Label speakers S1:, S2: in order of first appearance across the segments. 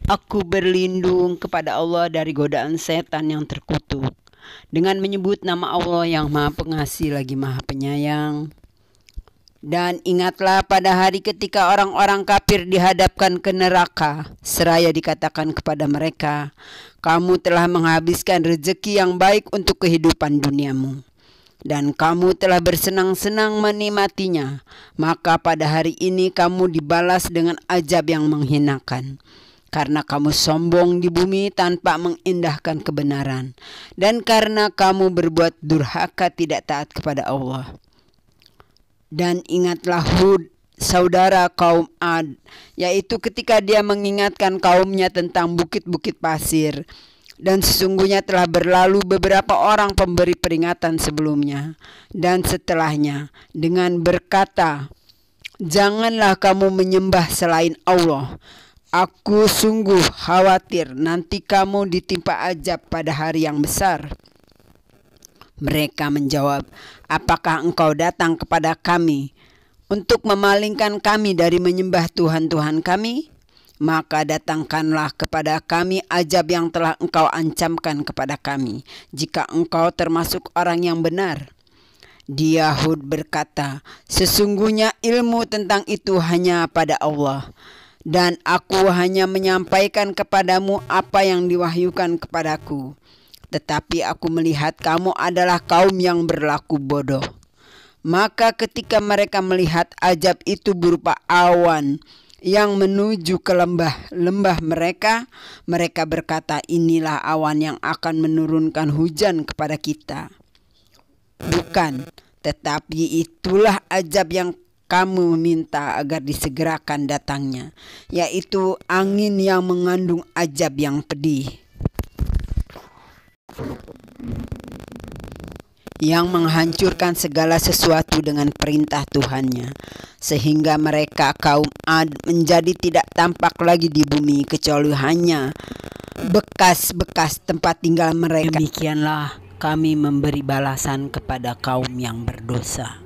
S1: Aku berlindung kepada Allah dari godaan setan yang terkutuk, dengan menyebut nama Allah yang Maha Pengasih lagi Maha Penyayang. Dan ingatlah pada hari ketika orang-orang kafir dihadapkan ke neraka, seraya dikatakan kepada mereka, kamu telah menghabiskan rezeki yang baik untuk kehidupan duniamu, dan kamu telah bersenang-senang menikmatinya, maka pada hari ini kamu dibalas dengan azab yang menghinakan. Karena kamu sombong di bumi tanpa mengindahkan kebenaran, dan karena kamu berbuat durhaka tidak taat kepada Allah. Dan ingatlah Hud, saudara kaum Ad, yaitu ketika dia mengingatkan kaumnya tentang bukit-bukit pasir. Dan sesungguhnya telah berlalu beberapa orang pemberi peringatan sebelumnya dan setelahnya dengan berkata, janganlah kamu menyembah selain Allah. Aku sungguh khawatir nanti kamu ditimpa azab pada hari yang besar. Mereka menjawab, apakah engkau datang kepada kami untuk memalingkan kami dari menyembah Tuhan-Tuhan kami? Maka datangkanlah kepada kami azab yang telah engkau ancamkan kepada kami, jika engkau termasuk orang yang benar. Dia Hud berkata, sesungguhnya ilmu tentang itu hanya pada Allah, dan aku hanya menyampaikan kepadamu apa yang diwahyukan kepadaku. Tetapi aku melihat kamu adalah kaum yang berlaku bodoh. Maka ketika mereka melihat azab itu berupa awan yang menuju ke lembah mereka, mereka berkata, inilah awan yang akan menurunkan hujan kepada kita. Bukan, tetapi itulah azab yang kamu meminta agar disegerakan datangnya, yaitu angin yang mengandung azab yang pedih, yang menghancurkan segala sesuatu dengan perintah Tuhannya, sehingga mereka kaum Ad menjadi tidak tampak lagi di bumi kecuali hanya bekas-bekas tempat tinggal mereka. Demikianlah kami memberi balasan kepada kaum yang berdosa.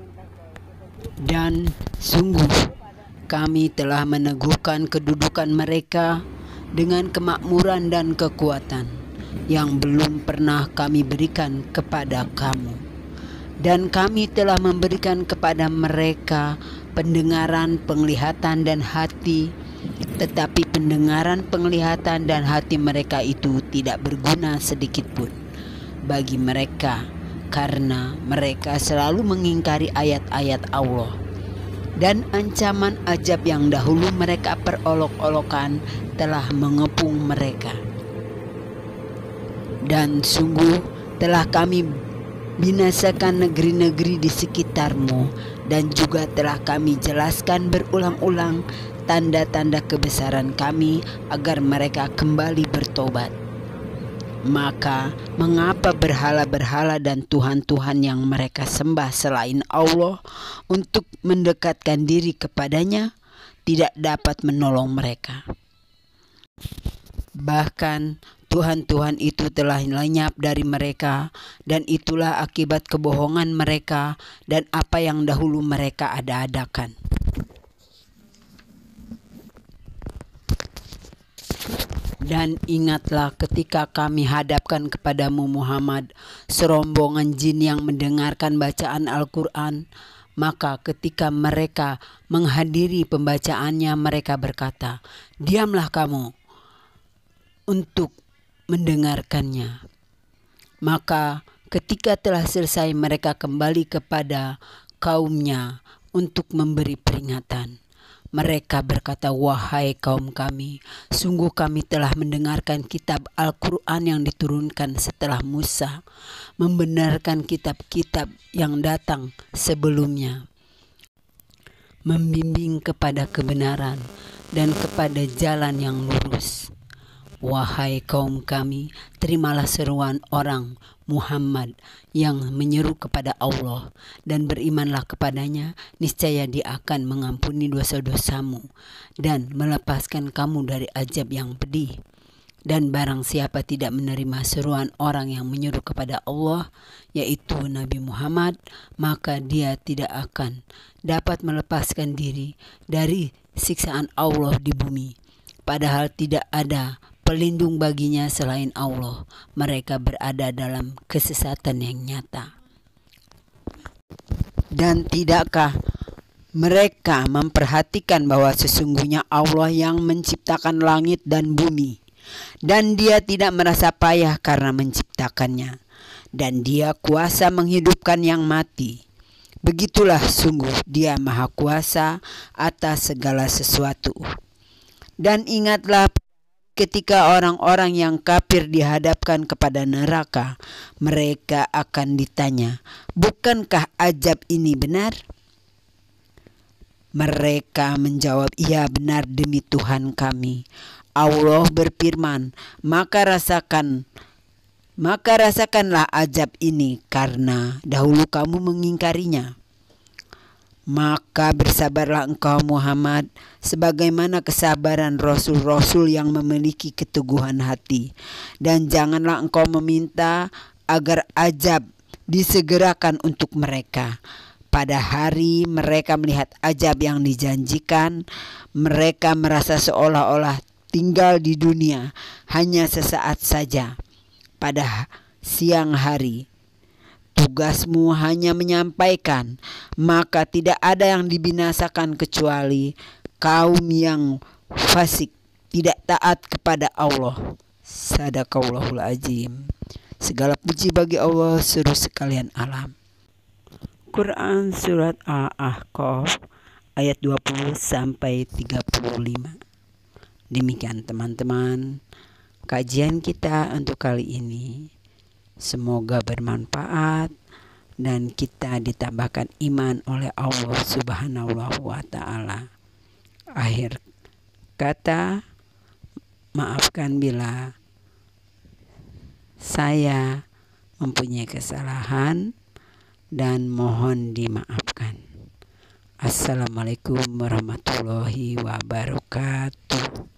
S1: Dan sungguh kami telah meneguhkan kedudukan mereka dengan kemakmuran dan kekuatan yang belum pernah kami berikan kepada kamu. Dan kami telah memberikan kepada mereka pendengaran, penglihatan, dan hati. Tetapi pendengaran, penglihatan, dan hati mereka itu tidak berguna sedikit pun bagi mereka, karena mereka selalu mengingkari ayat-ayat Allah. Dan ancaman azab yang dahulu mereka perolok-olokan telah mengepung mereka. Dan sungguh telah kami binasakan negeri-negeri di sekitarmu, dan juga telah kami jelaskan berulang-ulang tanda-tanda kebesaran kami agar mereka kembali bertobat. Maka mengapa berhala-berhala dan Tuhan-Tuhan yang mereka sembah selain Allah untuk mendekatkan diri kepadanya tidak dapat menolong mereka? Bahkan Tuhan-Tuhan itu telah lenyap dari mereka, dan itulah akibat kebohongan mereka dan apa yang dahulu mereka ada-adakan. Dan ingatlah ketika kami hadapkan kepadamu Muhammad serombongan jin yang mendengarkan bacaan Al-Quran, maka ketika mereka menghadiri pembacaannya mereka berkata, diamlah kamu untuk mendengarkannya. Maka ketika telah selesai mereka kembali kepada kaumnya untuk memberi peringatan. Mereka berkata, wahai kaum kami, sungguh kami telah mendengarkan kitab Al-Quran yang diturunkan setelah Musa, membenarkan kitab-kitab yang datang sebelumnya, membimbing kepada kebenaran dan kepada jalan yang lurus. Wahai kaum kami, terimalah seruan orang Muhammad yang menyeru kepada Allah dan berimanlah kepadanya, niscaya Dia akan mengampuni dosa-dosamu dan melepaskan kamu dari azab yang pedih. Dan barang siapa tidak menerima seruan orang yang menyeru kepada Allah, yaitu Nabi Muhammad, maka dia tidak akan dapat melepaskan diri dari siksaan Allah di bumi padahal tidak ada pelindung baginya selain Allah. Mereka berada dalam kesesatan yang nyata. Dan tidakkah mereka memperhatikan bahwa sesungguhnya Allah yang menciptakan langit dan bumi, dan Dia tidak merasa payah karena menciptakannya, dan Dia kuasa menghidupkan yang mati. Begitulah sungguh Dia maha kuasa atas segala sesuatu. Dan ingatlah ketika orang-orang yang kafir dihadapkan kepada neraka, mereka akan ditanya, bukankah azab ini benar? Mereka menjawab, iya benar demi Tuhan kami. Allah berfirman, maka rasakanlah azab ini karena dahulu kamu mengingkarinya. Maka bersabarlah engkau Muhammad sebagaimana kesabaran rasul-rasul yang memiliki keteguhan hati, dan janganlah engkau meminta agar azab disegerakan untuk mereka. Pada hari mereka melihat azab yang dijanjikan, mereka merasa seolah-olah tinggal di dunia hanya sesaat saja. Pada siang hari tugasmu hanya menyampaikan, maka tidak ada yang dibinasakan kecuali kaum yang fasik, tidak taat kepada Allah. Sadaqallahul azim. Segala puji bagi Allah seluruh sekalian alam. Quran Surat Al-Ahqaf ayat 20 sampai 35. Demikian teman-teman kajian kita untuk kali ini. Semoga bermanfaat dan kita ditambahkan iman oleh Allah Subhanahu wa Ta'ala. Akhir kata, maafkan bila saya mempunyai kesalahan dan mohon dimaafkan. Assalamualaikum warahmatullahi wabarakatuh.